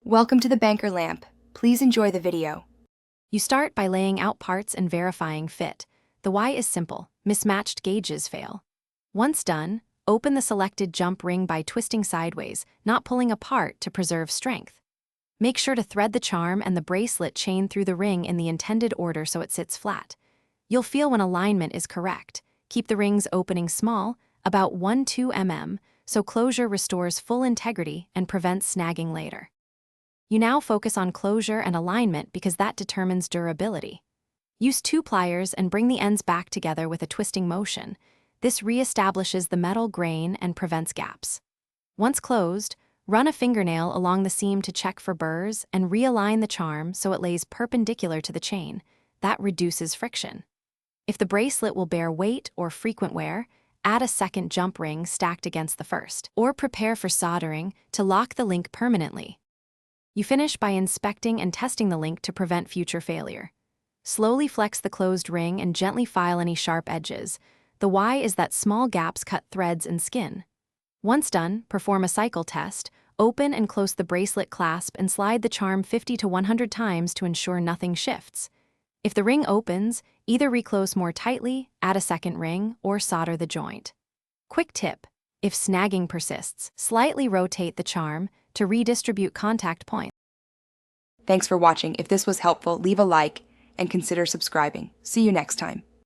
Welcome to the banker lamp. Please enjoy the video. You start by laying out parts and verifying fit. The why is simple: mismatched gauges fail. Once done, open the selected jump ring by twisting sideways, not pulling apart, to preserve strength. Make sure to thread the charm and the bracelet chain through the ring in the intended order so it sits flat. You'll feel when alignment is correct. Keep the rings opening small, about 1-2 mm, so closure restores full integrity and prevents snagging later. You now focus on closure and alignment because that determines durability. Use 2 pliers and bring the ends back together with a twisting motion. This reestablishes the metal grain and prevents gaps. Once closed, run a fingernail along the seam to check for burrs and realign the charm so it lays perpendicular to the chain. That reduces friction. If the bracelet will bear weight or frequent wear, add a second jump ring stacked against the first, or prepare for soldering to lock the link permanently. You finish by inspecting and testing the link to prevent future failure. Slowly flex the closed ring and gently file any sharp edges. The why is that small gaps cut threads and skin. Once done, perform a cycle test. Open and close the bracelet clasp and slide the charm 50 to 100 times to ensure nothing shifts. If the ring opens, either reclose more tightly, add a second ring, or solder the joint. Quick tip: if snagging persists, slightly rotate the charm to redistribute contact points. Thanks for watching. If this was helpful, leave a like and consider subscribing. See you next time.